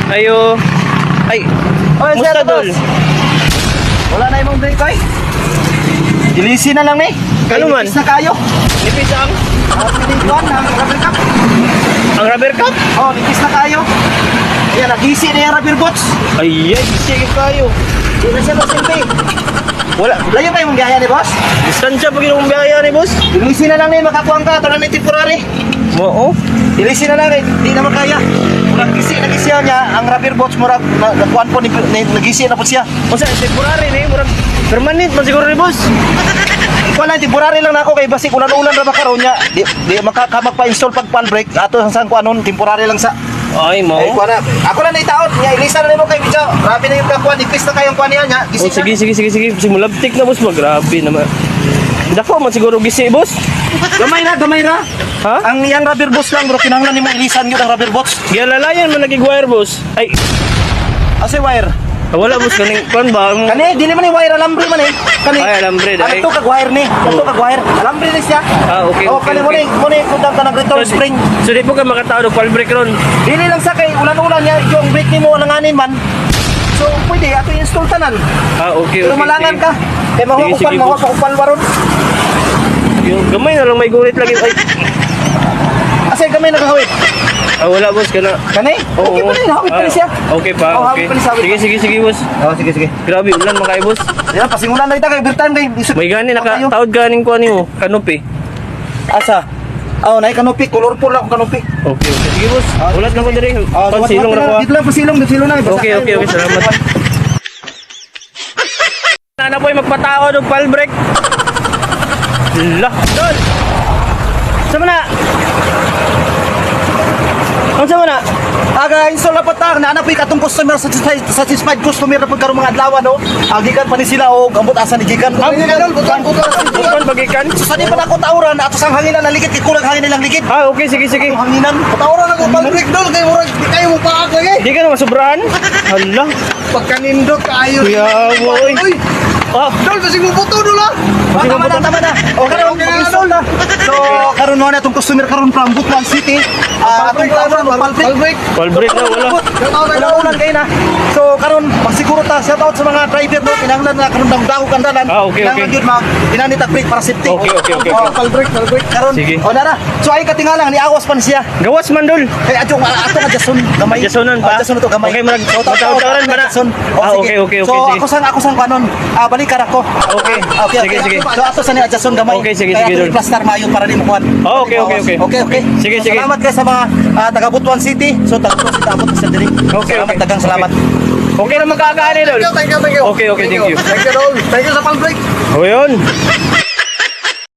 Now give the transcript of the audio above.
Ayo. Ay, Oy, musta sir, dol? boss. Wala na imong break ay. Ilisi na lang ni. Ano man? Nipis na kayo. Nipis ang Pinikuan na rubber cup. rubber cup? Oh, nipis na kayo. Ayan, nag-isi na yung rubber boots. Ay, sige kayo. Di na siya masilbi. Wala. Layo kayo mong gaya ni boss. Distansya pag yung biyaya ni boss. Ilisi na lang ni, makakuha ka. Ito lang ni temporary. Oo. Ilisi na lang eh. Di naman kaya. Nag-isi niya, ang rubber boots mo nakuhan po, nag-isi na po siya. O sa temporary ni, murag permanent man siguro ni boss. Wala, temporary lang na ako kay basik ulan-ulan ra makaroon niya. Di magpa-install pag pan break. Ato sang kuanon, temporary lang sa. Ay mo. Ay, kuha na. Ako lang na itaon. Niya, ilisa na nimo kay Bicho. Grabe na yung kakuan. Ipis na kayong kuan niya. Oh, Gising sige, sige, sige, sige. Simulabtik na boss, grabe naman. Dako man siguro gisi boss. Gamay na, gamay na. Ha? Ang iyang rubber boots lang, bro. Kinahanglan nimo ilisan yun ang rubber boots. Gilalayan man nagig-wire boss. Ay, Asa wire? wala boss kaning kon ba? Kani, dili man ni wire alambre man eh. Kani. Ay, alambre, Ano ay. to kag wire ni? Ano to kag wire? Alambre ni siya. Ah, okay, Oh, okay, kani mo okay. ni, kudang ka nag-return spring. So di po ka makatao og wall break ron. Dili lang sa kay ulan-ulan niya yung brake nimo nanganin man. So pwede ato install tanan. Ah, okay, Pero okay. malangan sige. ka. Kay Sige, mahukupan sige, boss. mahukupan waron. Yung gamay na lang may gulit lagi. Ay, Asa gamay nagahawit? wala boss kana. Kani? Okay pa rin, hawit pa rin siya. Okay pa, Oh, okay. hawit pa rin siya, hawit Sige, pa. sige, sige boss. Oh, sige sige. Grabe ulan man kay boss. Yan, pasingulan na kita kay overtime kay isip. May gani Tayo. nakataod ganing kuan nimo, kanopi. Asa? Oh, naik kanopi, colorful lang kanopi. Okay, okay. Sige boss. Ulat na ko diri. Oh, Pansilong ra ko. Dito lang pasilong, dito na. Okay, okay, okay. Salamat. Nana po magpataod og pal break. Lah, dol. Sama na. Unsa man na? Aga install na patang na anak katong customer satisfied customer na pagkaroon mga adlaw no. Gikan pa ni sila og ambot asa ni gikan. Ang gikan butuan bagikan. Sa di pa na ko tawran ato sang hanginan na ligid kay kulang hangin nilang ligid. Ah, okay, sige, sige. Hanginan, tawran ako pag break dol kay murag di kayo mo paag lagi. Di ka na masubrahan? Hala. Pagkanindot kayo. Kuya, boy. Ah, Dol kasi mo buto dol ah. Kasi Tama mo na, buto. tama na. O karon mag-install na. So karon mo na itong customer karon from Butuan City. Atong tawran palbreak. pal break na wala. Ulan kayo na. So karon pagsiguro ta shout out sa mga driver no kinahanglan na karon daw kandalan. Ah, okay, okay. Kinahanglan yun pinanita break para safety. Okay, okay, okay, Oh, okay. palbreak karon. Sige. O nara. So ay katingalang ni awas pa ni siya. Gawas man dol. Kay atong nga Jason gamay. Jasonan pa? Jason to gamay. Okay, matawag-tawaran ba na? Jason. Ah, okay, okay, okay, So sige. ako sang kanon. Balikan ako. Okay. Okay, Sige, okay. sige. So ato sa ni Jason gamay. Okay, sige, Kaya sige, ato Dol. i-plaster mayon para di mo kuhan. Oh, okay, okay, okay. Okay, okay. Sige, So, sige. Salamat kayo sa mga taga Butuan City. So taga Butuan City abot sa diri. Okay, Salamat, okay. dagang salamat. Okay na magkakaani dol. Thank you. Okay, okay, thank you. Thank you, Dol. Thank you sa pang break. O yun.